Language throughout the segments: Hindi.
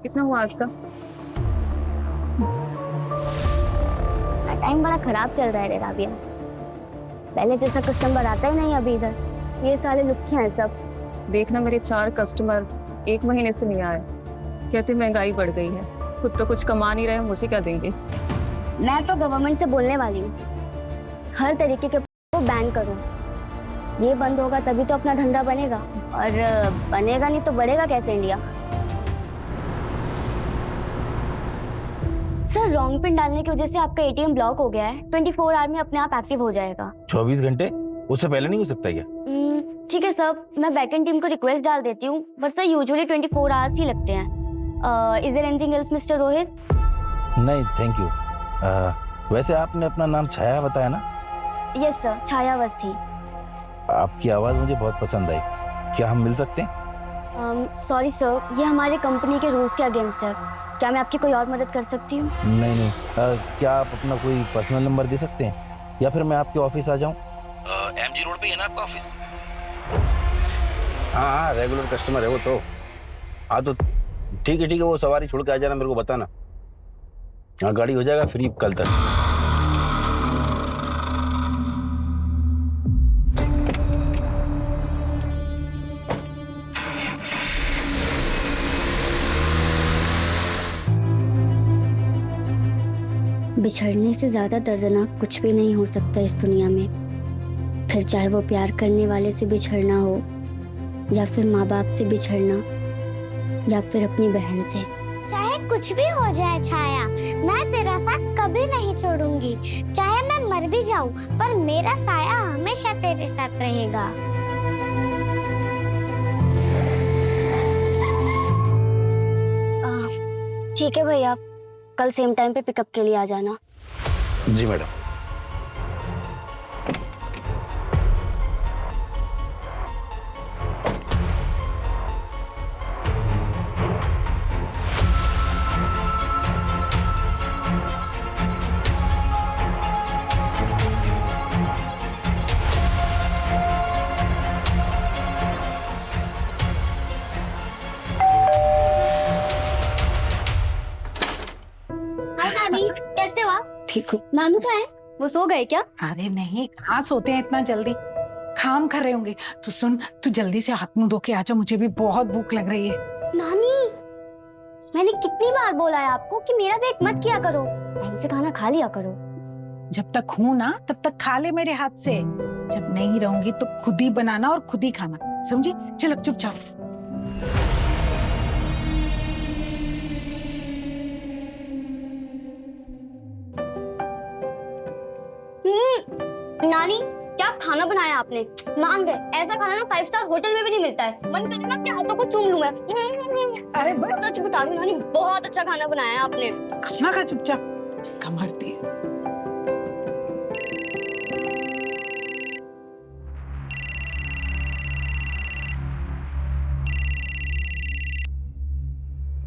कितना हुआ आज का? टाइम बड़ा खराब चल रहा है रे राबिया। पहले जैसा कस्टमर आता ही नहीं अभी इधर। ये साले लुच्चे हैं सब। देखना मेरे 4 कस्टमर 1 महीने से नहीं आए। कहते महंगाई बढ़ गई है, खुद तो कुछ कमा नहीं रहे, मुझे क्या देंगे? मैं तो गवर्नमेंट से बोलने वाली हूँ, हर तरीके के को बैन करो। ये बंद होगा तभी तो अपना धंधा बनेगा, और बनेगा नहीं तो बढ़ेगा कैसे इंडिया। सर, रॉन्ग पिन डालने की वजह से आपका एटीएम ब्लॉक हो गया है। 24 आवर में अपने आप एक्टिव हो जाएगा। 24 घंटे? उससे पहले नहीं हो सकता क्या? ठीक है सर, मैं बैकएंड टीम को रिक्वेस्ट डाल देती हूँ, बट सर यूजुअली 24 आवर्स ही लगते हैं। Is there anything else mister Rohit? नहीं थैंक यू। वैसे आपने अपना नाम छाया बताया ना? यस सर, छाया अवस्थी। आपकी आवाज़ मुझे बहुत पसंद आई, क्या हम मिल सकते हैं? सॉरी सर, ये हमारे कंपनी के रूल्स के अगेंस्ट है। क्या मैं आपकी कोई और मदद कर सकती हूँ? नहीं। क्या आप अपना कोई पर्सनल नंबर दे सकते हैं, या फिर मैं आपके ऑफिस आ जाऊँ? MG रोड पे है ना आपका ऑफिस? हाँ, रेगुलर कस्टमर है वो तो। हाँ तो ठीक है, वो सवारी छोड़ के आ जाना, मेरे को बताना। हाँ, गाड़ी हो जाएगा फ्री कल तक। बिछड़ने से ज्यादा दर्दनाक कुछ भी नहीं हो सकता इस दुनिया में। फिर चाहे वो प्यार करने वाले से बिछड़ना हो, या फिर माँ बाप से बिछड़ना, या फिर अपनी बहन से। चाहे कुछ भी हो जाए छाया, मैं तेरा साथ कभी नहीं छोड़ूंगी। चाहे मैं मर भी जाऊं, पर मेरा साया हमेशा तेरे साथ रहेगा। ठीक है भैया, कल सेम टाइम पे पिकअप के लिए आ जाना। जी मैडम। हाय नानी, कैसे हो आप? ठीक हूँ। नानू कहाँ है? वो सो गए क्या? अरे नहीं, कहाँ सोते हैं इतना जल्दी, काम कर रहे होंगे। तो सुन, तू जल्दी से हाथ मुंह धो के आजा, मुझे भी बहुत भूख लग रही है। नानी, मैंने कितनी बार बोला है आपको कि मेरा वेट मत किया करो, टाइम से खाना खा लिया करो। जब तक हूँ ना तब तक खा ले मेरे हाथ से, जब नहीं रहूंगी तो खुद ही बनाना और खुद ही खाना, समझी? चल अब चुपचाप। नानी, क्या खाना बनाया आपने? मान गए, ऐसा खाना ना 5 स्टार होटल में भी नहीं मिलता है। मन करे ना आपके हाथों को चूम लूं मैं। अरे बस, सच बता रही हूं नानी, बहुत अच्छा खाना बनाया है आपने। खाना खा चुपचाप, इसका मरती है।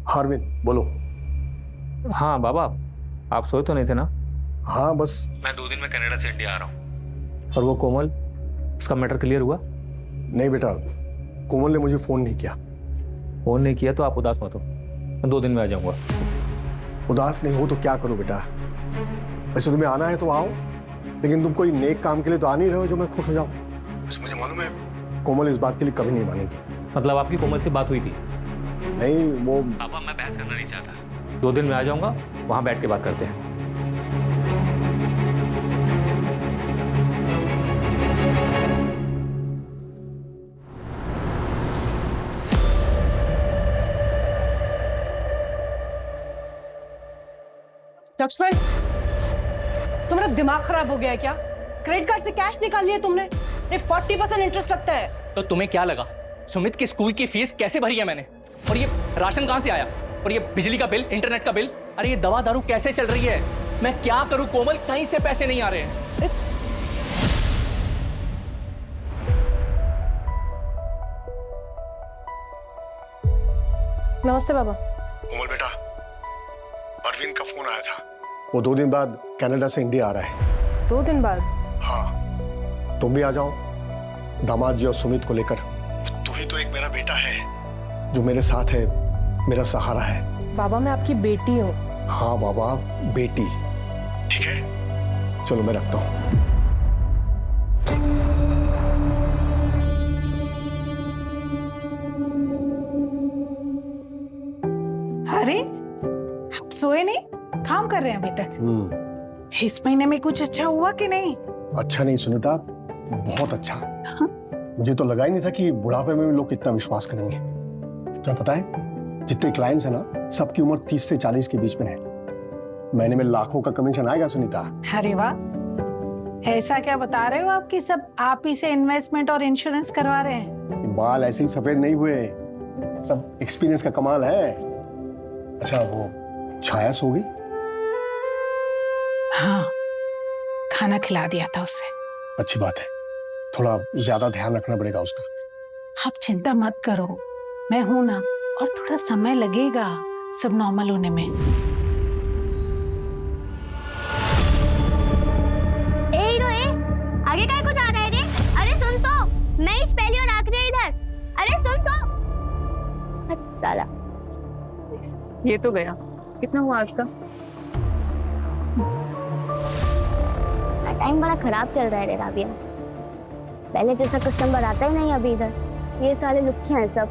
हार्विन बोलो। हाँ बाबा, आप सोए तो नहीं थे ना? हाँ बस मैं 2 दिन में कनाडा से इंडिया आ रहा हूँ। और वो कोमल, उसका मैटर क्लियर हुआ? नहीं बेटा, कोमल ने मुझे फोन नहीं किया। फोन नहीं किया तो आप उदास मत हो, मैं 2 दिन में आ जाऊंगा। उदास नहीं हो तो क्या करूं बेटा? वैसे तुम्हें आना है तो आओ, लेकिन तुम कोई नेक काम के लिए तो आ नहीं रहे हो जो मैं खुश हो जाऊं। बस मुझे मालूम है कोमल इस बात के लिए कभी नहीं मानेगी। मतलब आपकी कोमल से बात हुई थी? नहीं, वो पापा मैं बहस करना नहीं चाहता। 2 दिन में आ जाऊंगा, वहां बैठ के बात करते हैं। लक्ष्मण, तुम्हारा दिमाग खराब हो गया है क्या? क्रेडिट कार्ड से कैश निकाल लिया तुमने? ये 40% इंटरेस्ट लगता है। तो तुम्हें क्या लगा सुमित की स्कूल की फीस कैसे भरी है मैंने? और ये राशन कहां से आया? और ये बिजली का बिल, इंटरनेट का बिल, अरे ये दवा दारू कैसे चल रही है? मैं क्या करूं कोमल, कहीं से पैसे नहीं आ रहे हैं। नमस्ते बाबा। कोमल बेटा, अरविंद का फोन आया था। वो 2 दिन बाद कनाडा से इंडिया आ रहा है। 2 दिन बाद? हाँ, तुम भी आ जाओ दामाद जी और सुमित को लेकर। तू ही तो एक मेरा बेटा है जो मेरे साथ है, मेरा सहारा है। बाबा मैं आपकी बेटी हूँ। हाँ बाबा, बेटी। ठीक है, चलो मैं रखता हूँ। अरे आप सोए नहीं, काम कर रहे हैं अभी तक? इस महीने में कुछ अच्छा हुआ कि नहीं? अच्छा नहीं सुनीता, बहुत अच्छा। मुझे तो लगा ही नहीं था कि बुढ़ापे में भी लोग इतना विश्वास करेंगे। क्या पता है, जितने क्लाइंट्स हैं ना, सबकी उम्र 30 से 40 के बीच में है। महीने में लाखों का कमीशन आएगा सुनीता। अरे वाह, ऐसा क्या बता रहे हो आप कि सब आप ही से इन्वेस्टमेंट और इंश्योरेंस करवा रहे हैं? बाल ऐसे ही सफेद नहीं हुए, सब एक्सपीरियंस का कमाल है। अच्छा वो छाया सो गई? हाँ, खाना खिला दिया था उसे। अच्छी बात है, थोड़ा ज्यादा ध्यान रखना पड़ेगा उसका। आप चिंता मत करो, मैं हूं ना, और थोड़ा समय लगेगा सब नॉर्मल होने में। ए हीरो ए, आगे काय कुछ आ रहा है रे? अरे सुन तो, मैं इस पहली और आखिरी इधर। अरे सुन तो। हट साला। ये तो गया। कितना हुआ आज का? टाइम बड़ा खराब चल रहा है रे राबिया। पहले जैसा कस्टमर आता ही नहीं अभी इधर। ये साले लुच्चे हैं सब।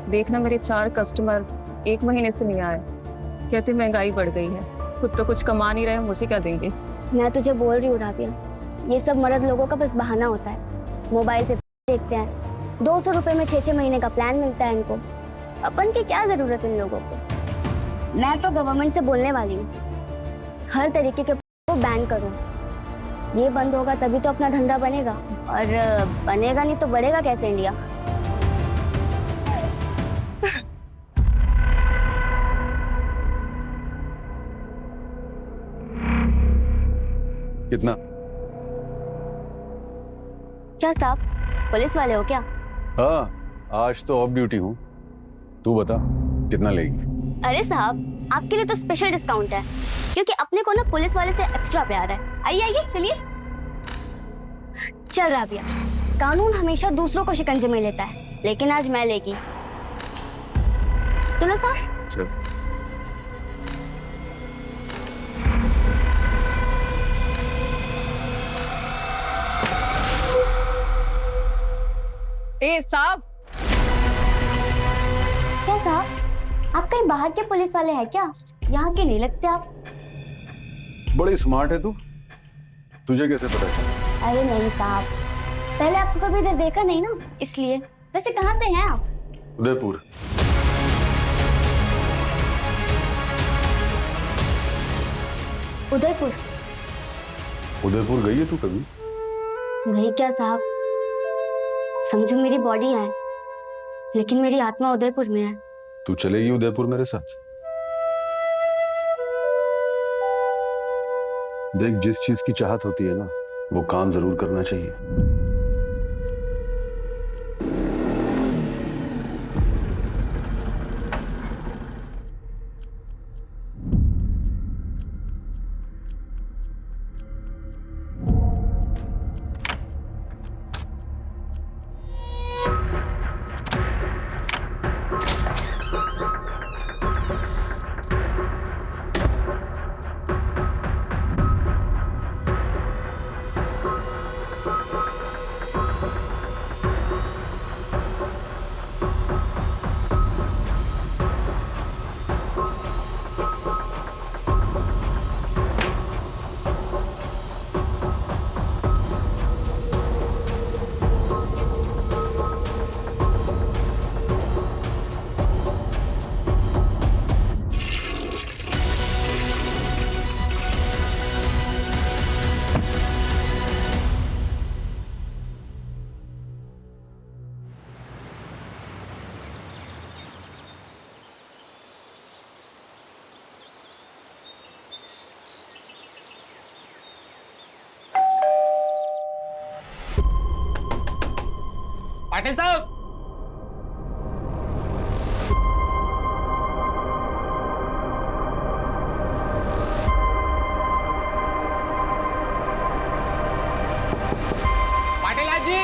देखना, मेरे 4 कस्टमर 1 महीने से नहीं आए। कहते महंगाई बढ़ गई है, खुद तो कुछ कमा नहीं रहे, मुझे क्या देंगे? मैं तुझे बोल रही हूँ राबिया, ये सब मर्द लोगों का बस बहाना होता है। मोबाइल पे देखते हैं, 200 रुपए में 6-6 महीने का प्लान मिलता है इनको। अपन की क्या जरूरत इन लोगों को? मैं तो गवर्नमेंट से बोलने वाली हूँ, हर तरीके के को बैन करो। ये बंद होगा तभी तो अपना धंधा बनेगा, और बनेगा नहीं तो बढ़ेगा कैसे इंडिया? कितना? क्या साहब, पुलिस वाले हो क्या? हाँ, आज तो ऑफ ड्यूटी हूँ। तू बता कितना लेगी? अरे साहब, आपके लिए तो स्पेशल डिस्काउंट है, क्योंकि अपने को ना पुलिस वाले से एक्स्ट्रा प्यार है। आइए आइए, चलिए। चल राबिया, कानून हमेशा दूसरों को शिकंजे में लेता है, लेकिन आज मैं लेगी। चलो साहब। चल। ए साहब। क्या साहब, आप कहीं बाहर के पुलिस वाले हैं क्या? यहाँ के नहीं लगते आप। बड़ी स्मार्ट है तू, तुझे कैसे पता चला? अरे नहीं साहब, पहले आपको कभी इधर देखा नहीं ना, इसलिए। वैसे कहाँ से हैं आप? उदयपुर। उदयपुर? उदयपुर गई है तू कभी? वही क्या साहब, समझो मेरी बॉडी है, लेकिन मेरी आत्मा उदयपुर में है। तू चलेगी उदयपुर मेरे साथ? देख, जिस चीज की चाहत होती है ना, वो काम जरूर करना चाहिए। पाटिल साहब, पाटिल जी।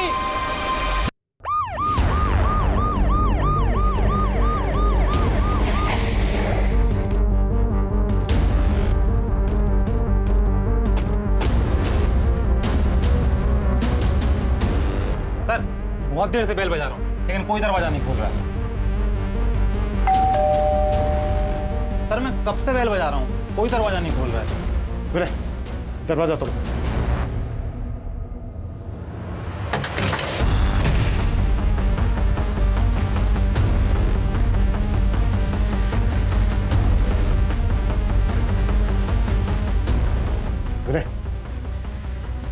बहुत देर से बेल बजा रहा हूँ लेकिन कोई दरवाजा नहीं खोल रहा है। सर मैं कब से बेल बजा रहा हूँ, कोई दरवाजा नहीं खोल रहा है। विनय, दरवाजा तोड़ो। विनय,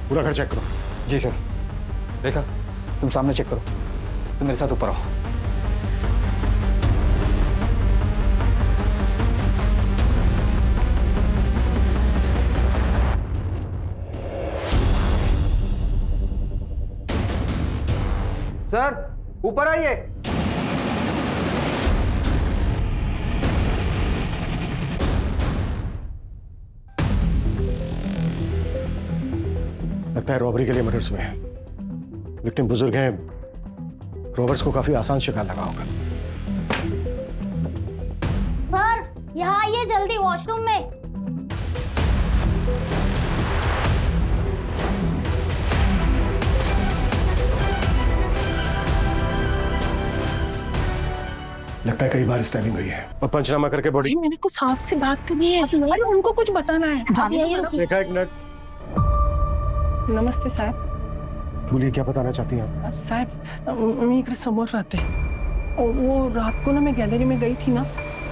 पूरा घर चेक करो। जी सर। रेखा तुम सामने चेक करो, तुम मेरे साथ ऊपर आओ। सर ऊपर आइए। लगता है रॉबरी के लिए मर्डर्स में है। विक्टिम बुजुर्ग हैं, रॉबर्स को काफी आसान शिकार लगा होगा। सर यहाँ आइए जल्दी, वॉशरूम में। लगता है कई बार स्टैबिंग हुई है और पंचनामा करके बॉडी। मेरे को साहब से बात करनी है, अरे उनको कुछ बताना है। देखा, एक मिनट। नमस्ते साहब। बोलिए, क्या बताना चाहती हैं आप? साहब मी इकडे समोर राहते और वो रात को ना मैं गैलरी में गई थी ना,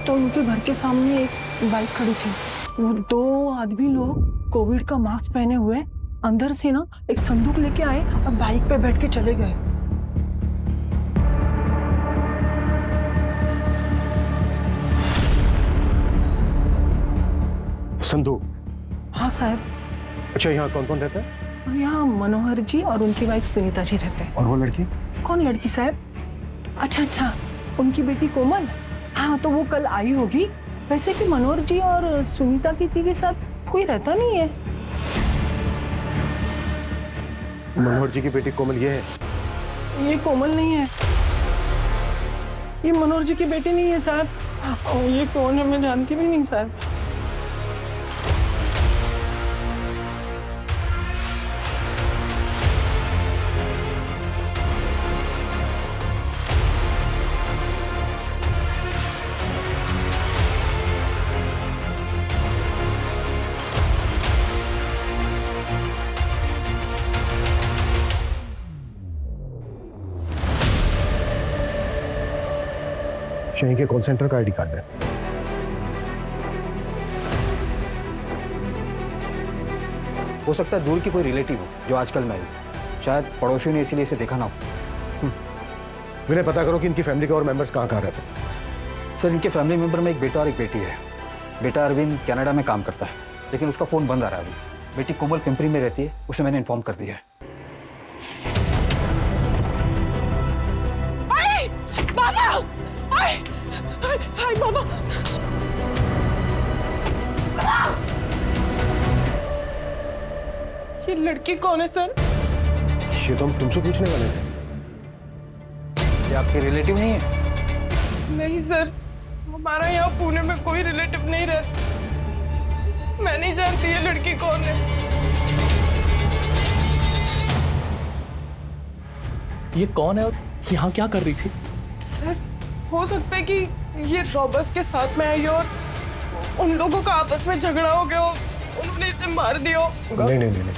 तो उनके घर के सामने एक बाइक खड़ी थी। वो 2 आदमी लोग कोविड का मास्क पहने हुए अंदर से ना एक संदूक लेके आए और बाइक पे बैठ के चले गए। संदूक? हाँ साहब। अच्छा, यहाँ कौन कौन रहता है? यहाँ मनोहर जी और उनकी वाइफ सुनीता जी रहते हैं। और वो लड़की? कौन लड़की साहब? अच्छा, उनकी बेटी कोमल। हाँ, तो वो कल आई होगी। वैसे भी मनोहर जी और सुनीता जी के साथ कोई रहता नहीं है। मनोहर जी की बेटी कोमल ये है? ये कोमल नहीं है, ये मनोहर जी की बेटी नहीं है साहब। और ये कौन है मैं जानती भी नहीं साहब। शहर के कॉल सेंटर का आईडी कार्ड है। हो सकता है दूर की कोई रिलेटिव हो जो आजकल में आई, शायद पड़ोसियों ने इसीलिए इसे देखा ना हो। विनय, पता करो कि इनकी फैमिली के और मेंबर्स कहाँ रहते हैं। सर इनके फैमिली मेंबर में एक बेटा और एक बेटी है। बेटा अरविंद कनाडा में काम करता है लेकिन उसका फोन बंद आ रहा है अभी। बेटी कोमल पिंपरी में रहती है, उसे मैंने इन्फॉर्म कर दिया है। हाय बाबा। ये लड़की कौन है सर? ये तो हम तुमसे पूछने वाले थे। ये आपके रिलेटिव नहीं है? नहीं सर, हमारा यहाँ पुणे में कोई रिलेटिव नहीं रहता। मैं नहीं जानती ये लड़की कौन है। ये कौन है और यहाँ क्या कर रही थी? सर हो सकता है कि ये रॉबर्स के साथ में आई हो और उन लोगों का आपस में झगड़ा हो गया हो, उन्होंने इसे मार दिया हो। नहीं,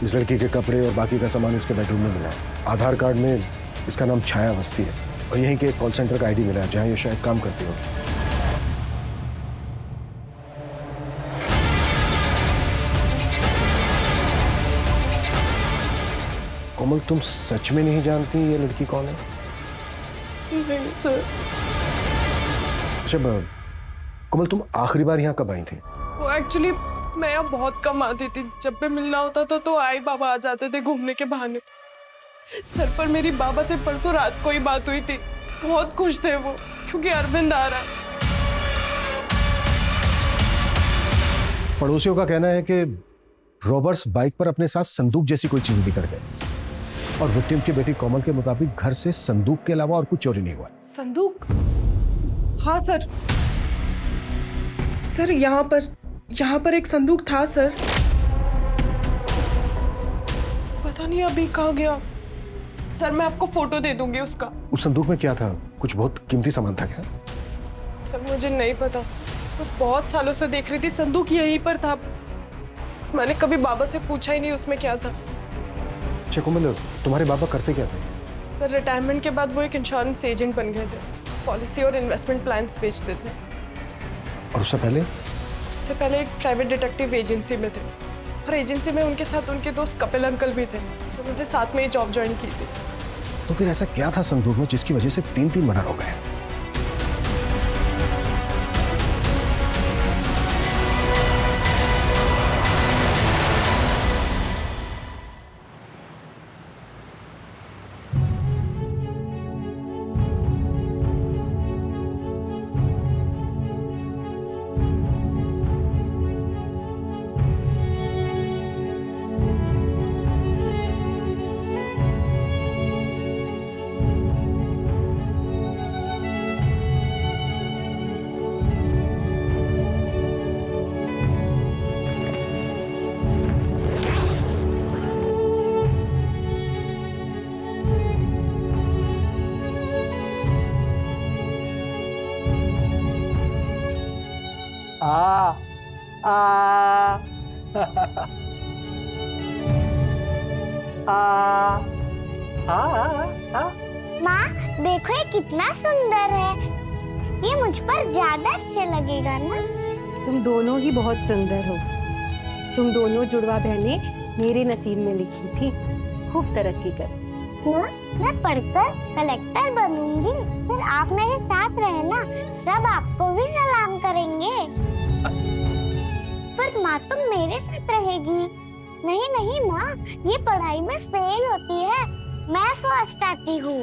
इस लड़की के कपड़े और बाकी का सामान इसके बेडरूम में मिला है। आधार कार्ड में इसका नाम छाया अवस्थी है और यहीं के एक कॉल सेंटर का आईडी मिला है जहां ये शायद काम करती हो। कोमल, तुम सच में नहीं जानती ये लड़की कौन है? नहीं सर। अच्छा कोमल, तुम आखिरी बार यहाँ कब आई थी? वो एक्चुअली मैं यहाँ बहुत कम आती थी। जब भी मिलना होता था तो आई बाबा आ जाते थे घूमने के बहाने। सर पर मेरी बाबा से परसों रात को ही बात हुई थी। बहुत खुश थे वो क्योंकि अरविंद आ रहा है। पड़ोसियों का कहना है कि रॉबर्ट्स बाइक पर अपने साथ संदूक जैसी कोई चीज लेकर गए और विक्टिम की बेटी कोमल के मुताबिक घर से संदूक के अलावा और कुछ चोरी नहीं हुआ। संदूक? हाँ सर, यहाँ पर एक संदूक था सर। पता नहीं अभी कहाँ गया। सर मैं आपको फोटो दे दूंगी उसका। उस संदूक में क्या था? कुछ बहुत कीमती सामान था क्या? सर मुझे नहीं पता, मैं बहुत सालों से देख रही थी, संदूक यहीं पर था। मैंने कभी बाबा से पूछा ही नहीं उसमें क्या था। अच्छा कोमल, तुम्हारे बाबा करते क्या थे? सर रिटायरमेंट के बाद वो एक इंश्योरेंस एजेंट बन गए थे, पॉलिसी और इन्वेस्टमेंट प्लान्स बेचते थे। और उससे पहले? उससे पहले एक प्राइवेट डिटेक्टिव एजेंसी में थे, और एजेंसी में उनके साथ उनके दोस्त कपिल अंकल भी थे, उन्होंने साथ में ही जॉब ज्वाइन की थी। तो फिर ऐसा क्या था संदूक में जिसकी वजह से 3 मर्डर हो गए? माँ देखो ये कितना सुंदर है, ये मुझ पर ज्यादा अच्छा लगेगा ना? तुम दोनों ही बहुत सुंदर हो। तुम दोनों जुड़वा बहनें मेरे नसीब में लिखी थी। खूब तरक्की कर। माँ मैं पढ़कर कलेक्टर बनूंगी, फिर आप मेरे साथ रहना, सब आपको भी सलाम करेंगे। पर माँ तुम मेरे साथ रहेगी? नहीं नहीं माँ, ये पढ़ाई में फेल होती है, मैं फर्स्ट आती हूँ।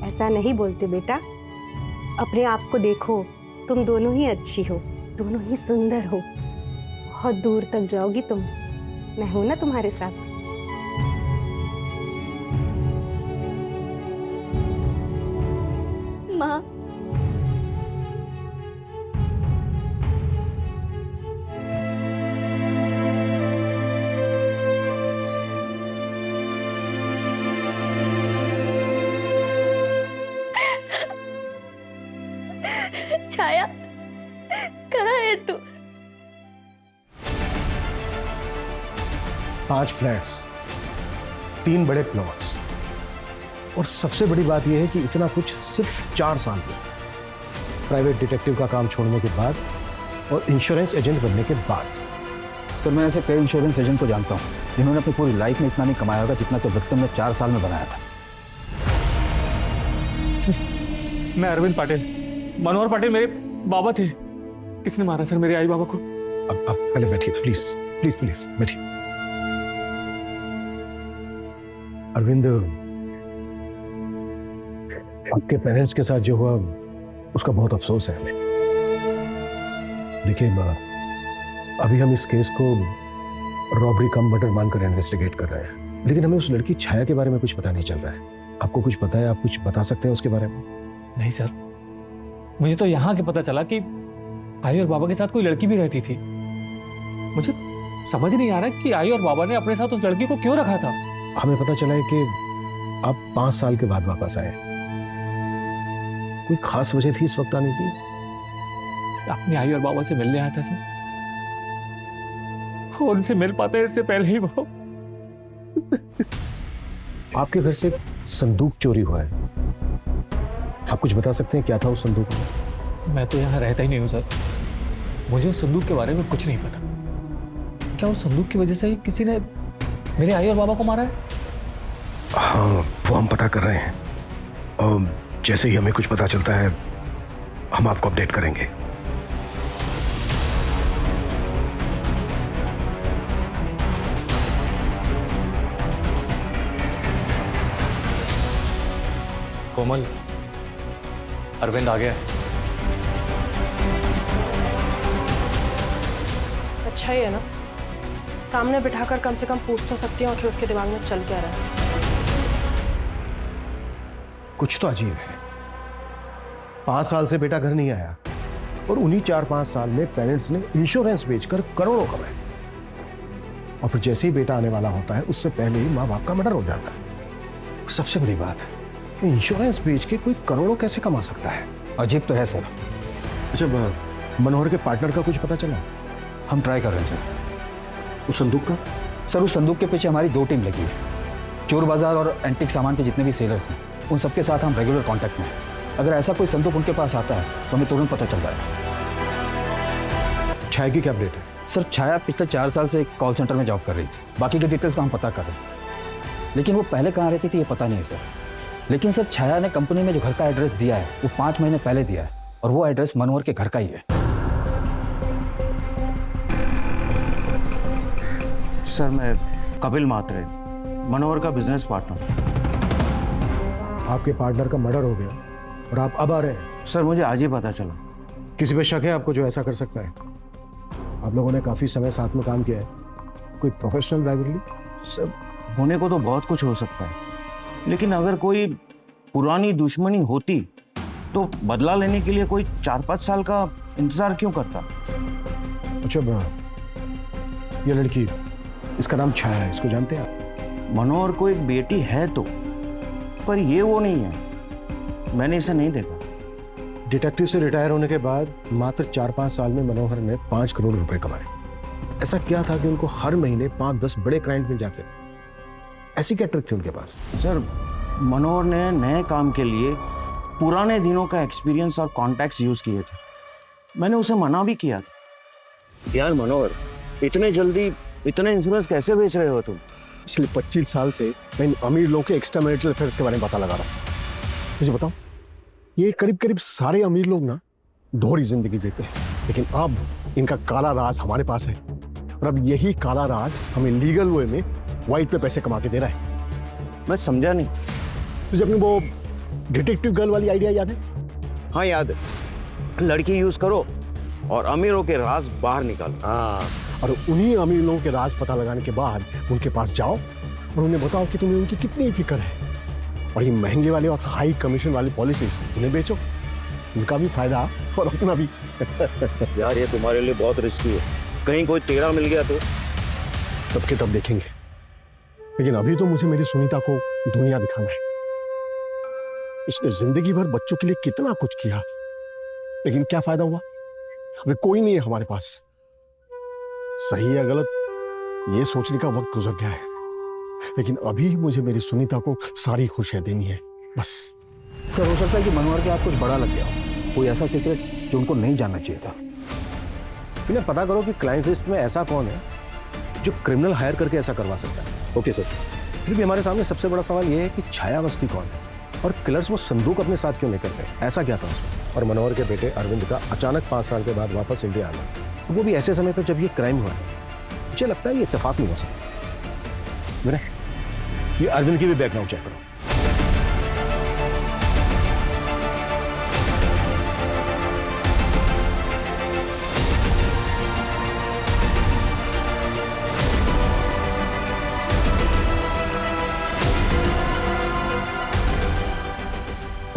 ऐसा नहीं बोलते बेटा, अपने आप को देखो, तुम दोनों ही अच्छी हो, दोनों ही सुंदर हो, बहुत दूर तक जाओगी तुम, मैं हूं ना तुम्हारे साथ। माँ छाया कहाँ है तू? 5 फ्लैट्स, 3 बड़े प्लॉट्स, और सबसे बड़ी बात यह है कि इतना कुछ सिर्फ 4 साल में। प्राइवेट डिटेक्टिव का काम छोड़ने के बाद और इंश्योरेंस एजेंट बनने के बाद। सर मैं ऐसे कई इंश्योरेंस एजेंट को जानता हूँ जिन्होंने अपनी पूरी लाइफ में इतना नहीं कमाया होगा जितना तो विक्रम ने 4 साल में बनाया था। मैं अरविंद पाटिल, मनोहर पाटिल मेरे बाबा थे। किसने मारा सर मेरे आई बाबा को? अब पहले बैठिए प्लीज प्लीज प्लीज बैठिए। अरविंद, आपके पेरेंट्स के साथ जो हुआ उसका बहुत अफसोस है हमें। देखिए अभी हम इस केस को रॉबरी कम मर्डर मानकर इन्वेस्टिगेट कर रहे हैं, लेकिन हमें उस लड़की छाया के बारे में कुछ पता नहीं चल रहा है। आपको कुछ पता है? आप कुछ बता सकते हैं उसके बारे में? नहीं सर, मुझे तो यहाँ के पता चला कि आई और बाबा के साथ कोई लड़की भी रहती थी। मुझे समझ नहीं आ रहा कि आई और बाबा ने अपने साथ उस लड़की को क्यों रखा था। हमें पता चला है कि आप 5 साल के बाद वापस आए। कोई खास वजह थी इस वक्त आने की? अपनी आई और बाबा से मिलने आया था सर, और उनसे मिल पाते इससे पहले ही वो आपके घर से संदूक चोरी हुआ है, आप कुछ बता सकते हैं क्या था उस संदूक में? मैं तो यहाँ रहता ही नहीं हूँ सर, मुझे उस संदूक के बारे में कुछ नहीं पता। क्या उस संदूक की वजह से ही किसी ने मेरे आई और बाबा को मारा है? हाँ, वो हम पता कर रहे हैं, और जैसे ही हमें कुछ पता चलता है हम आपको अपडेट करेंगे। कोमल, अरविंद आ गया है। अच्छा ही है ना, सामने बिठाकर कम से कम पूछ तो सकती हूँ कि उसके दिमाग में चल क्या रहा है। कुछ तो अजीब है। 5 साल से बेटा घर नहीं आया, और उन्हीं 4-5 साल में पेरेंट्स ने इंश्योरेंस बेचकर करोड़ों कमाए, और फिर जैसे ही बेटा आने वाला होता है उससे पहले ही माँ बाप का मर्डर हो जाता है। सबसे बड़ी बात, इंश्योरेंस बेच के कोई करोड़ों कैसे कमा सकता है? अजीब तो है सर। अच्छा, मनोहर के पार्टनर का कुछ पता चला? हम ट्राई कर रहे हैं सर। उस संदूक का? सर उस संदूक के पीछे हमारी 2 टीम लगी है। चोर बाजार और एंटीक सामान के जितने भी सेलर्स हैं उन सबके साथ हम रेगुलर कांटेक्ट में हैं। अगर ऐसा कोई संदूक उनके पास आता है तो हमें तुरंत पता चल जाएगा। छाया की क्या अपडेट है? सर छाया पिछले 4 साल से एक कॉल सेंटर में जॉब कर रही थी। बाकी के डिटेल्स का हम पता कर रहे हैं, लेकिन वो पहले कहाँ रहती थी ये पता नहीं है सर। लेकिन सर छाया ने कंपनी में जो घर का एड्रेस दिया है वो 5 महीने पहले दिया है और वो एड्रेस मनोहर के घर का ही है। सर मैं कपिल मात्रे, मनोहर का बिजनेस पार्टनर। आपके पार्टनर का मर्डर हो गया और आप अब आ रहे हैं? सर मुझे आज ही पता चला। किसी पे शक है आपको जो ऐसा कर सकता है? आप लोगों ने काफी समय साथ में काम किया है, कोई प्रोफेशनल राइवलरी? सर होने को तो बहुत कुछ हो सकता है, लेकिन अगर कोई पुरानी दुश्मनी होती तो बदला लेने के लिए कोई 4-5 साल का इंतजार क्यों करता? अच्छा, ये लड़की, इसका नाम छाया है, इसको जानते हैं आप? मनोहर को एक बेटी है तो, पर ये वो नहीं है। मैंने इसे नहीं देखा। डिटेक्टिव से रिटायर होने के बाद मात्र 4-5 साल में मनोहर ने 5 करोड़ रुपए कमाए। ऐसा क्या था कि उनको हर महीने 5-10 बड़े क्लाइंट मिल जाते? ऐसी क्या ट्रिक थी उनके पास? सर मनोहर ने नए काम के लिए पुराने दिनों का एक्सपीरियंस और कॉन्टैक्ट्स यूज किए थे। मैंने उसे मना भी किया था। यार मनोहर, इतने जल्दी इतने इंश्योरेंस कैसे बेच रहे हो तुम? पिछले 25 साल से मैं इन अमीर लोगों के एक्स्ट्रा मैरिटल अफेयर्स के बारे में पता लगा रहा हूँ। मुझे बताओ, ये करीब सारे अमीर लोग ना दोहरी जिंदगी जीते हैं, लेकिन अब इनका काला राज हमारे पास है और अब यही काला राज हमें लीगल वे में व्हाइट पे पैसे कमा के दे रहा है। मैं समझा नहीं। तुझे अपनी वो डिटेक्टिव गर्ल वाली आइडिया याद है? हाँ याद है। लड़की यूज करो और अमीरों के राज बाहर निकालो। हाँ, और उन्हीं अमीर लोगों के राज पता लगाने के बाद उनके पास जाओ और उन्हें बताओ कि तुम्हें उनकी कितनी फिक्र है, और ये महंगे वाले और हाई कमीशन वाली पॉलिसीज उन्हें बेचो, उनका भी फायदा और अपना भी। यार ये तुम्हारे लिए बहुत रिस्की है, कहीं कोई टेढ़ा मिल गया तो? तब के तब देखेंगे, लेकिन अभी तो मुझे मेरी सुनीता को दुनिया दिखाना है। इसने जिंदगी भर बच्चों के लिए कितना कुछ किया, लेकिन क्या फायदा हुआ? अभी कोई नहीं है हमारे पास। सही या गलत ये सोचने का वक्त गुजर गया है, लेकिन अभी मुझे मेरी सुनीता को सारी खुशियां देनी है बस। सर हो सकता है कि मनोहर के हाथ कुछ बड़ा लग गया हो, कोई ऐसा सीक्रेट जो उनको नहीं जानना चाहिए था। इन्हें पता करो कि क्लाइंट लिस्ट में ऐसा कौन है जो क्रिमिनल हायर करके ऐसा करवा सकता है। Okay sir. फिर भी हमारे सामने सबसे बड़ा सवाल यह है कि छायावस्ती कौन है और किलर्स वो संदूक अपने साथ क्यों लेकर गए? ऐसा क्या था उसमें? और मनोहर के बेटे अरविंद का अचानक 5 साल के बाद वापस इंडिया आना, वो भी ऐसे समय पर जब ये क्राइम हुआ है। मुझे लगता है ये इत्तेफाक नहीं हो सकता। विनय, ये अरविंद की भी बैकग्राउंड चेक करो।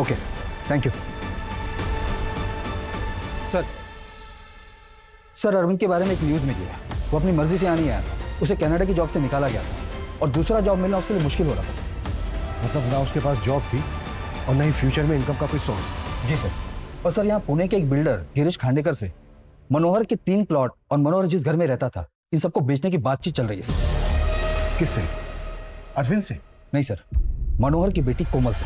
Okay, thank you sir. Sir Arvind के बारे में एक न्यूज़ में दिया, वो अपनी मर्जी से यहाँ नहीं आया, उसे कनाडा की जॉब से निकाला गया था और दूसरा जॉब मिलना उसके लिए मुश्किल हो रहा था। मतलब ना उसके पास जॉब थी और ना ही फ्यूचर में इनकम का कोई सोर्स? जी सर। और सर यहाँ पुणे के एक बिल्डर गिरीश खांडेकर से मनोहर के 3 प्लॉट और मनोहर जिस घर में रहता था इन सबको बेचने की बातचीत चल रही है सर। किससे? अरविंद से? नहीं सर, मनोहर की बेटी कोमल से।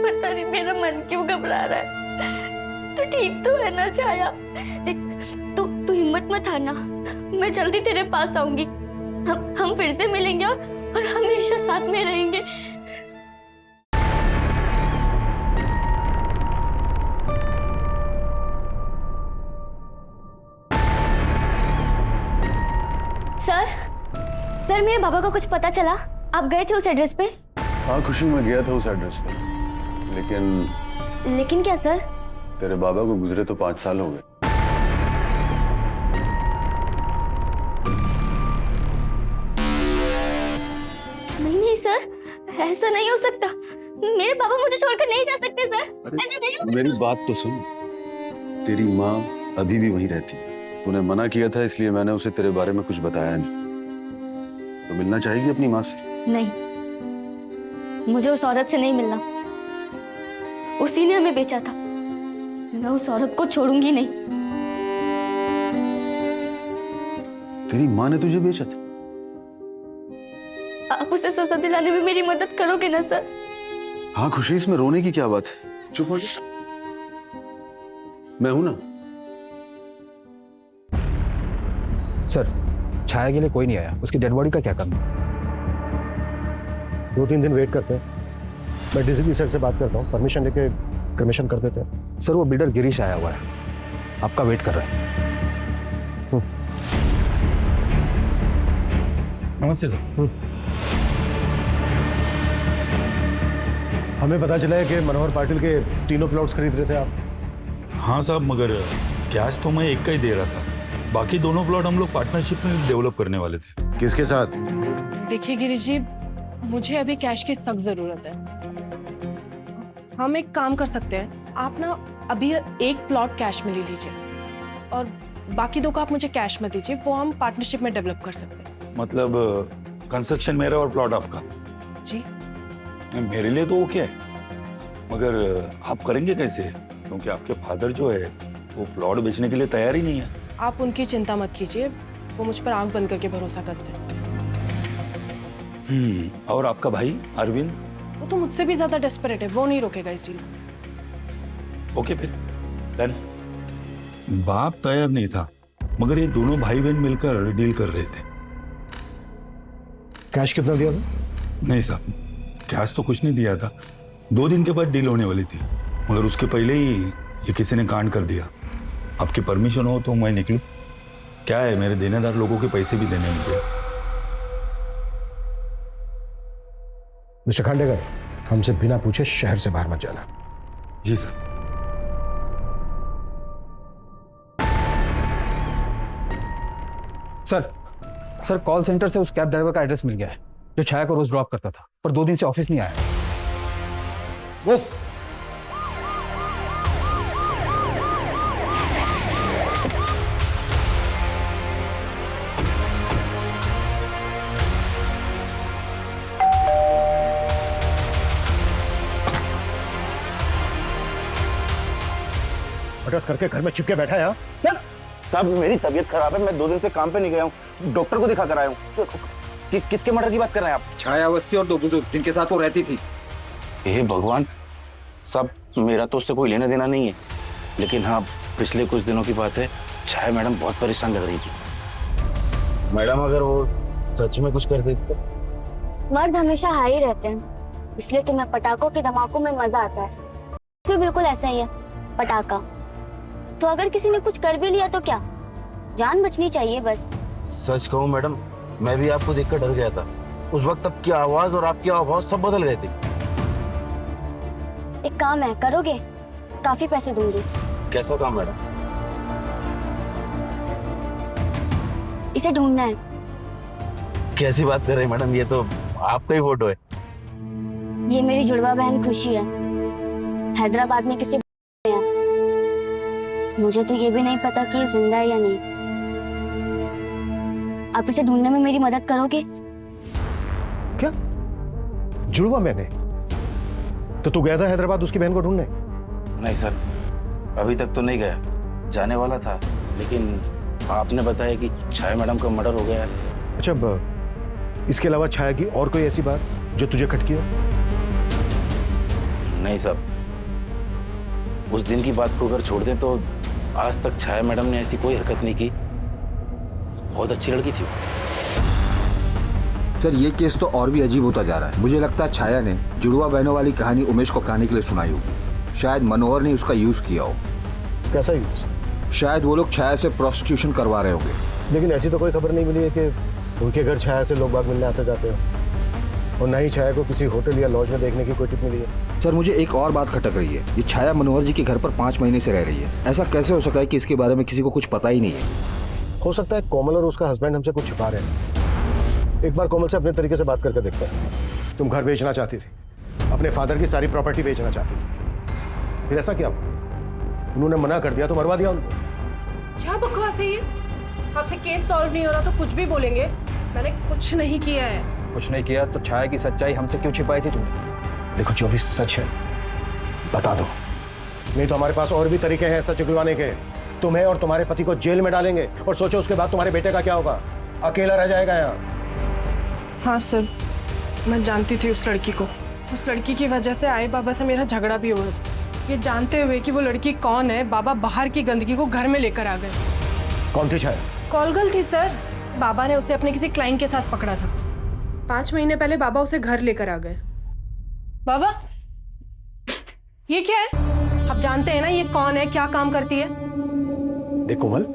पता नहीं मेरा मन क्यों घबरा रहा है। तू ठीक तो है ना छाया? देख, तू हिम्मत मत हारना, मैं जल्दी तेरे पास आऊंगी। हम फिर से मिलेंगे और हमेशा साथ में रहेंगे। सर मेरे बाबा को कुछ पता चला? आप गए थे उस एड्रेस पे? हाँ खुशी, मैं गया था उस एड्रेस पे, लेकिन क्या सर? तेरे बाबा को गुजरे तो 5 साल हो गए। नहीं सर, ऐसा नहीं हो सकता। मेरे पापा मुझे छोड़कर नहीं जा सकते सर। ऐसे नहीं हो सकता। मेरी बात तो सुन, तेरी माँ अभी भी वहीं रहती है। तूने मना किया था इसलिए मैंने उसे तेरे बारे में कुछ बताया नहीं। तो मिलना चाहेगी अपनी माँ से? नहीं, मुझे उस औरत से नहीं मिलना। उसी ने हमें बेचा था। मैं उस औरत को छोड़ूंगी नहीं। तेरी माँ ने तुझे बेचा था? आप उसे सजा दिलाने में मेरी मदद करोगे ना सर? हाँ खुशी, इसमें रोने की क्या बात है? चुप हो जा, मैं हूं ना। सर छाया के लिए कोई नहीं आया, उसकी डेड बॉडी का क्या करना? 2-3 दिन वेट करते हैं। मैं डीसीपी सर से बात करता हूँ, परमिशन लेके क्रिमेशन कर देते हैं। सर वो बिल्डर गिरीश आया हुआ है, आपका वेट कर रहा है। नमस्ते सर। हमें पता चला है कि मनोहर पाटिल के 3 प्लॉट्स खरीद रहे थे आप। हाँ साहब, मगर कैश तो मैं एक का ही दे रहा था। बाकी दोनों प्लॉट हम लोग पार्टनरशिप में डेवलप करने वाले थे। किसके साथ? देखिए गिरीश जी, मुझे अभी कैश की सख्त जरूरत है। हम एक काम कर सकते हैं, आप ना अभी 1 प्लॉट कैश में ले लीजिए और बाकी 2 का आप मुझे कैश में दीजिए, वो हम पार्टनरशिप में डेवलप कर सकते हैं। मतलब कंस्ट्रक्शन मेरा और प्लॉट आपका? जी मेरे लिए तो ओके है, मगर आप करेंगे कैसे? क्योंकि आपके फादर जो है वो प्लॉट बेचने के लिए तैयार ही नहीं है। आप उनकी चिंता मत कीजिए, वो मुझ पर आंख बंद करके भरोसा करते हैं। और आपका भाई अरविंद? वो तो मुझसे भी ज्यादा डेस्परेट है, वो नहीं रोकेगा इस डील को। ओके फिर डन। बाप तैयार नहीं था, मगर ये दोनों भाई बहन मिलकर डील कर रहे थे। कैश कितना दिया था? नहीं साहब, कैश तो कुछ नहीं दिया था। 2 दिन के बाद डील होने वाली थी, मगर उसके पहले ही ये किसी ने कांड कर दिया। आपकी परमिशन हो तो मैं निकलूं? क्या है, मेरे देनेदार लोगों के पैसे भी देने होंगे। मिस्टर खांडेकर, हमसे बिना पूछे शहर से बाहर मत जाना। जी सर। सर कॉल सेंटर से उस कैब ड्राइवर का एड्रेस मिल गया है जो छाया को रोज ड्रॉप करता था, पर 2 दिन से ऑफिस नहीं आया। बस मटर्स करके घर में चिपके बैठा है। क्या साहब, मेरी तबीयत खराब है, मैं 2 दिन से काम पे नहीं गया हूँ, डॉक्टर को दिखा कर आया हूँ। किसके मर्डर की बात कर रहे हैं आप? छाया अवस्थी और 2 बुजुर्ग जिनके साथ वो रहती थी। हे भगवान साहब, मेरा तो उससे कोई लेना देना नहीं है, लेकिन हाँ पिछले कुछ दिनों की बात है, छाया मैडम बहुत परेशान लग रही थी। मैडम अगर वो सच में कुछ कर देती तो? मर्द हमेशा हाई रहते हैं, इसलिए तुम्हें पटाखों के धमाकों में मजा आता है। इसमें बिल्कुल ऐसा ही है, पटाखा। तो अगर किसी ने कुछ कर भी लिया तो क्या, जान बचनी चाहिए बस। सच कहूँ मैडम, मैं भी आपको देखकर डर गया था। उस वक्त आपकी आवाज और आपके हाव सब बदल गए थे। एक काम है, करोगे? काफी पैसे दूंगी। कैसा काम मैडम? इसे ढूंढना है। कैसी बात कर रहे हैं मैडम, ये तो आपका ही फोटो है। ये मेरी जुड़वा बहन खुशी है, हैदराबाद में किसी है। मुझे तो ये भी नहीं पता कि ये जिंदा है या नहीं। आप इसे ढूंढने में मेरी मदद करोगे? क्या जुड़वा मैंने? तो तू गया था हैदराबाद उसकी बहन को ढूंढने? नहीं सर, अभी तक तो नहीं गया, जाने वाला था, लेकिन आपने बताया कि छाया मैडम का मर्डर हो गया है। अच्छा, इसके अलावा छाया की और कोई ऐसी बात जो तुझे खटकी हो? नहीं साहब, उस दिन की बात को अगर छोड़ दें तो आज तक छाया मैडम ने ऐसी कोई हरकत नहीं की। बहुत अच्छी लड़की थी। सर ये केस तो और भी अजीब होता जा रहा है। मुझे लगता है छाया ने जुड़वा बहनों वाली कहानी उमेश को कहने के लिए सुनाई होगी। शायद मनोहर ने उसका यूज किया हो। कैसा यूज? शायद वो लोग छाया से प्रोस्टिट्यूशन करवा रहे होंगे। लेकिन ऐसी तो कोई खबर नहीं मिली है कि उनके घर छाया से लोग बाग मिलने आते जाते हो, और ना ही छाया को किसी होटल या लॉज में देखने की कोई टिप मिली है। सर मुझे एक और बात खटक रही है, ये छाया मनोहर जी के घर पर 5 महीने से रह रही है। ऐसा कैसे हो सकता है कि इसके बारे में किसी को कुछ पता ही नहीं है? हो सकता है कोमल और उसका हस्बैंड हमसे कुछ छुपा रहे हैं। एक बार कोमल से अपने तरीके से बात करके देखते हैं। तुम घर बेचना चाहती थी, अपने फादर की सारी प्रॉपर्टी बेचना चाहती थी। फिर ऐसा क्या हुआ? उन्होंने मना कर दिया तो मरवा दिया उनको। क्या बकवास है ये? आपसे केस सॉल्व नहीं हो रहा तो कुछ भी बोलेंगे? मैंने कुछ नहीं किया है। कुछ नहीं किया तो छाया की सच्चाई हमसे क्यों छिपाई थी तुमने? देखो जो भी सच है बता दो, नहीं तो हमारे पास और भी तरीके हैं सच उगलवाने के। तुम्हें और तुम्हारे पति को जेल में डालेंगे और सोचो उसके बाद तुम्हारे बेटे का क्या होगा? अकेला रह जाएगा यहाँ। हाँ सर, मैं जानती थी उस लड़की को। उस लड़की की वजह से आए बाबा से मेरा झगड़ा भी हुआ। ये जानते हुए कि वो लड़की कौन है, बाबा बाहर की गंदगी को घर में लेकर आ गए। कौन थी छाया? कॉलगल थी सर। बाबा ने उसे अपने किसी क्लाइंट के साथ पकड़ा था। 5 महीने पहले बाबा उसे घर लेकर आ गए। बाबा, ये क्या है? आप जानते हैं ना ये कौन है, क्या काम करती है? देख कोमल,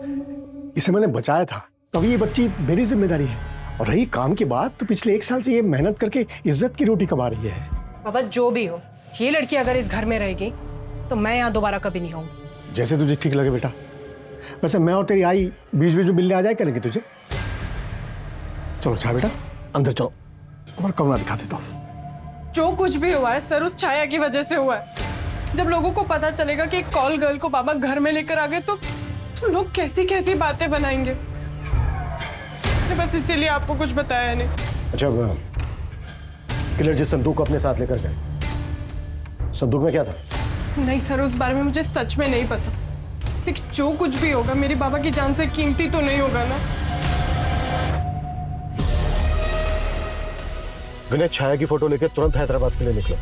इसे मैंने बचाया था, तभी ये बच्ची मेरी जिम्मेदारी है। और रही काम की बात, तो पिछले 1 साल से ये मेहनत करके इज्जत की रोटी कमा रही है। बाबा जो भी हो, ये लड़की अगर इस घर में रहेगी तो मैं यहाँ दोबारा कभी नहीं आऊंगी। जैसे तुझे ठीक लगे बेटा। वैसे मैं और तेरी आई बीच बीच में मिलने आ जाए करेंगे तुझे। चलो छाया बेटा अंदर चलो, तुम्हारा कमरा दिखा देता हूँ। जो कुछ भी हुआ है सर उस छाया की वजह से हुआ है। जब लोगों को पता चलेगा कि एक कॉल गर्ल को बाबा घर में लेकर आ गए तो लोग कैसी कैसी बातें बनाएंगे। बस इसीलिए आपको कुछ बताया नहीं। अच्छा, किलर जिस संदूक को अपने साथ लेकर गए, संदूक में क्या था? नहीं सर, उस बारे में मुझे सच में नहीं पता। लेकिन जो कुछ भी होगा मेरी बाबा की जान से कीमती तो नहीं होगा ना। विनय, छाया की फोटो लेकर तुरंत हैदराबाद के लिए निकलो।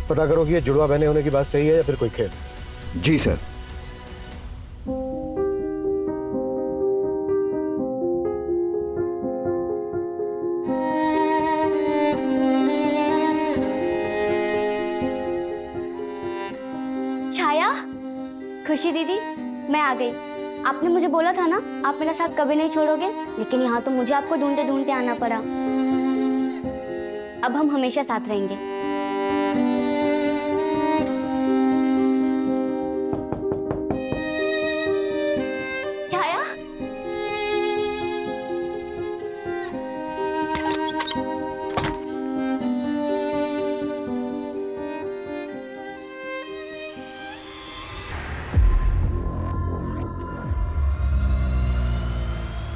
पता करो कि ये जुड़वा बहने होने की बात सही है या फिर कोई खेल। जी सर। छाया, खुशी दीदी, मैं आ गई। आपने मुझे बोला था ना आप मेरा साथ कभी नहीं छोड़ोगे, लेकिन यहाँ तो मुझे आपको ढूंढते ढूंढते आना पड़ा। अब हम हमेशा साथ रहेंगे। छाया,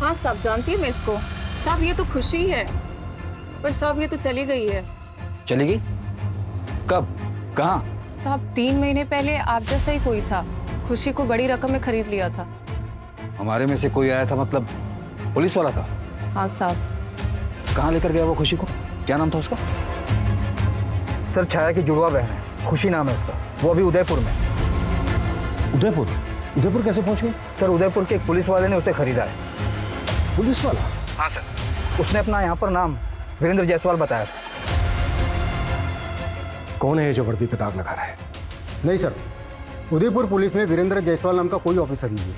हाँ साहब जानती है मैं इसको। साहब ये तो खुशी है, पर साहब ये तो चली गई है। चली गई? कब? कहाँ? साहब 3 महीने पहले आप जैसा ही कोई था, खुशी को बड़ी रकम में खरीद लिया था। हमारे में से कोई आया था, मतलब पुलिस वाला था? हाँ साहब। कहाँ लेकर गया वो खुशी को? क्या नाम था उसका? सर छाया की जुड़वा बहन है, खुशी नाम है उसका। वो अभी उदयपुर में। उदयपुर? उदयपुर कैसे पहुंच गए? सर उदयपुर के एक पुलिस वाले ने उसे खरीदा है। पुलिस वाला? हाँ सर, उसने अपना यहाँ पर नाम वीरेंद्र जायसवाल बताया था। कौन है ये जो वर्दी पे दाग लगा रहा है? नहीं सर, उदयपुर पुलिस में वीरेंद्र जायसवाल नाम का कोई ऑफिसर नहीं है।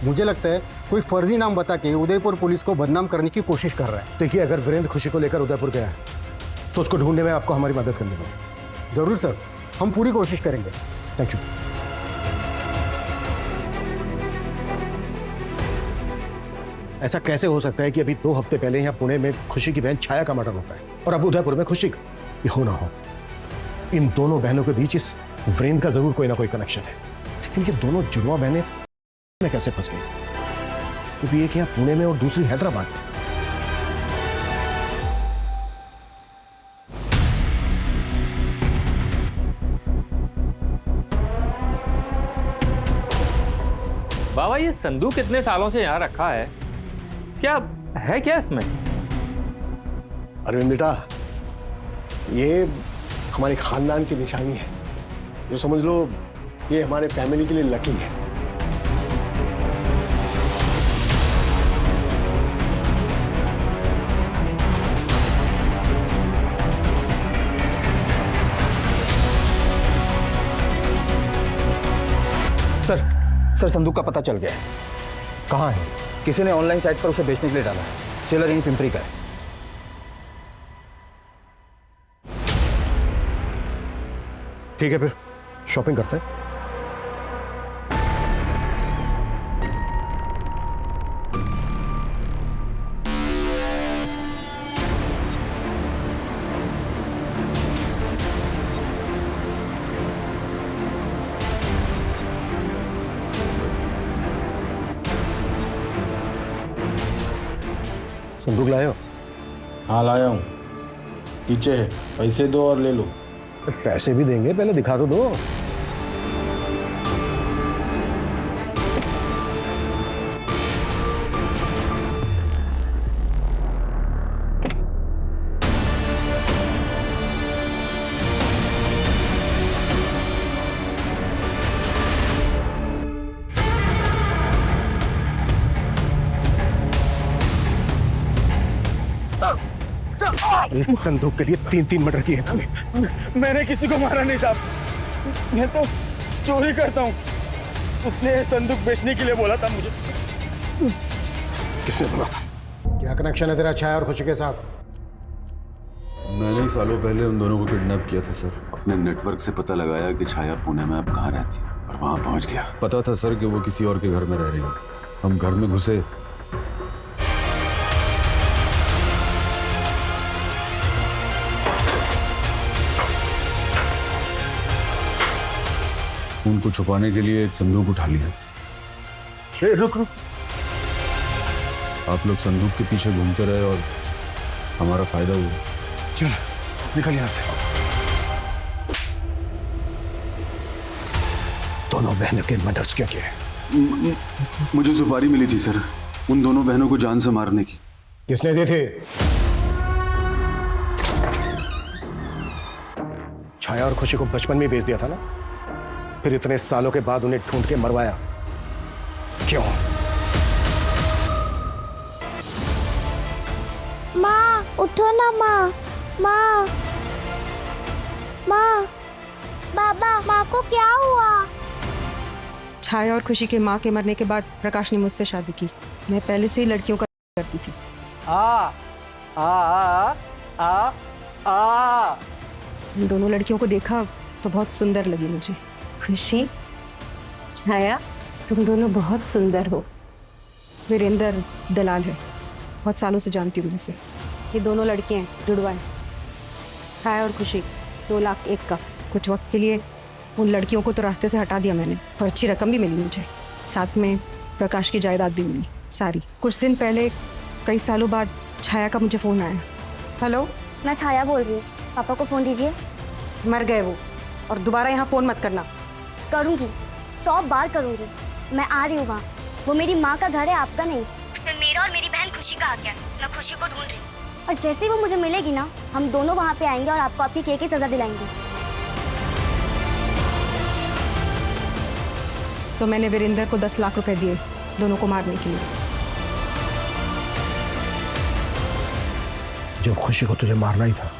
मुझे लगता है कोई फर्जी नाम बता के उदयपुर पुलिस को बदनाम करने की कोशिश कर रहा है। देखिए, अगर वीरेंद्र खुशी को लेकर उदयपुर गया है तो उसको ढूंढने में आपको हमारी मदद करनी होगी। जरूर सर, हम पूरी कोशिश करेंगे। Thank you. ऐसा कैसे हो सकता है कि अभी 2 हफ्ते पहले यहाँ पुणे में खुशी की बहन छाया का मर्डर होता है और अब उदयपुर में खुशी का? ये हो ना हो, इन दोनों बहनों के बीच इस वीरेंद्र का जरूर कोई ना कोई कनेक्शन है। लेकिन ये दोनों जुड़वा बहनें में कैसे फंस गई? क्योंकि एक यहाँ पुणे में और दूसरी हैदराबाद में। बाबा ये संदूक इतने सालों से यहाँ रखा है, क्या है क्या इसमें? अरविंद बेटा, ये हमारे खानदान की निशानी है। जो समझ लो ये हमारे फैमिली के लिए लकी है। सर संदूक का पता चल गया है। कहाँ है? किसी ने ऑनलाइन साइट पर उसे बेचने के लिए डाला है। सेलर यहीं पिंपरी का है। ठीक है, फिर शॉपिंग करते हैं। संदूक लाए हो? हाँ लाया हूँ, पीछे है, पैसे दो और ले लो। पैसे भी देंगे, पहले दिखा तो दो। एक संदूक के लिए 3-3 मर्डर किए तुमने। मैंने किसी को मारा नहीं साहब, मैं तो चोरी करता हूँ। उसने ये संदूक बेचने के लिए बोला था मुझे। किसने बोला था? क्या कनेक्शन है तेरा छाया और खुशी के साथ? मैंने ही सालों पहले उन दोनों को किडनैप किया था सर। अपने नेटवर्क से पता लगाया कि छाया पुणे में अब कहाँ रहती है और वहां पहुंच गया। पता था सर कि वो किसी और के घर में रह रही है। हम घर में घुसे, उनको छुपाने के लिए एक संदूक उठा लिया। रुक रुक, आप लोग संदूक के पीछे घूमते रहे और हमारा फायदा हुआ। चल निकल यहां से। दोनों बहनों के मर्डर्स क्या किए? मुझे सुपारी मिली थी सर, उन दोनों बहनों को जान से मारने की। किसने दी थी? छाया और खुशी को बचपन में बेच दिया था ना, फिर इतने सालों के बाद उन्हें ढूंढ के मरवाया क्यों? माँ उठो ना माँ। माँ माँ, बाबा माँ को क्या हुआ? छाया और खुशी के माँ के मरने के बाद प्रकाश ने मुझसे शादी की। मैं पहले से ही लड़कियों का करती थी। इन दोनों लड़कियों को देखा तो बहुत सुंदर लगी मुझे। खुशी, छाया, तुम दोनों बहुत सुंदर हो। वीरेंद्र दलाल है, बहुत सालों से जानती हूँ इसे। ये दोनों लड़कियाँ जुड़वा हैं, छाया और खुशी। 2 लाख 1 का। कुछ वक्त के लिए उन लड़कियों को तो रास्ते से हटा दिया मैंने और अच्छी रकम भी मिली मुझे। साथ में प्रकाश की जायदाद भी मिली सारी। कुछ दिन पहले, कई सालों बाद, छाया का मुझे फ़ोन आया। हेलो, मैं छाया बोल रही हूँ, पापा को फ़ोन दीजिए। मर गए वो, और दोबारा यहाँ फ़ोन मत करना। करूँगी, 100 बार करूँगी। मैं आ रही हूँ वहाँ। वो मेरी माँ का घर है, आपका नहीं। उसमें मेरा और मेरी बहन खुशी का हक है। मैं खुशी को ढूंढ रही हूँ, और जैसे ही वो मुझे मिलेगी ना, हम दोनों वहाँ पे आएंगे और आपको आपकी की सज़ा दिलाएंगे। तो मैंने वीरेंद्र को 10 लाख रुपए दिए दोनों को मारने के लिए। जब खुशी को तुझे मारना ही था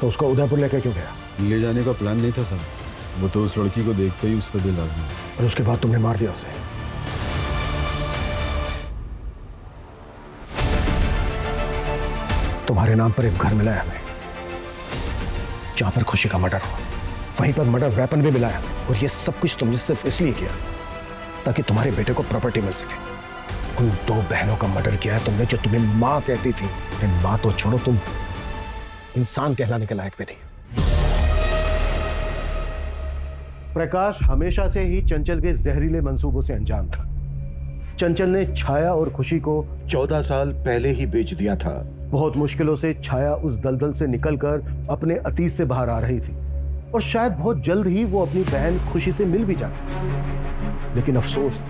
तो उसको उदयपुर लेकर क्यों गया? ले जाने का प्लान नहीं था सर, वो तो उस लड़की को देखते ही उस पर दिल आ गया। और उसके बाद तुमने मार दिया उसे। तुम्हारे नाम पर एक घर मिला है हमें, जहां पर खुशी का मर्डर हुआ। वहीं पर मर्डर वेपन भी मिला है हमें। और ये सब कुछ तुमने सिर्फ इसलिए किया ताकि तुम्हारे बेटे को प्रॉपर्टी मिल सके। उन 2 बहनों का मर्डर किया है तुमने, जो तुम्हें माँ कहती थी। माँ तो छोड़ो, तुम इंसान कहलाने के लायक भी नहीं। प्रकाश हमेशा से ही चंचल के जहरीले मंसूबों से अनजान था। चंचल ने छाया और खुशी को 14 साल पहले ही बेच दिया था। बहुत मुश्किलों से छाया उस दलदल से निकलकर अपने अतीत से बाहर आ रही थी, और शायद बहुत जल्द ही वो अपनी बहन खुशी से मिल भी जाती। लेकिन अफसोस,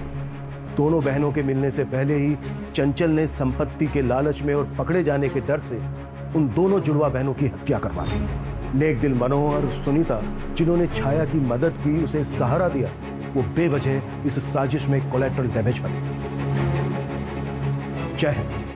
दोनों बहनों के मिलने से पहले ही चंचल ने संपत्ति के लालच में और पकड़े जाने के डर से उन दोनों जुड़वा बहनों की हत्या करवा दी। नेक दिल मनोहर और सुनीता, जिन्होंने छाया की मदद की, उसे सहारा दिया, वो बेवजह इस साजिश में कोलैटरल डैमेज बने। जय हिंद।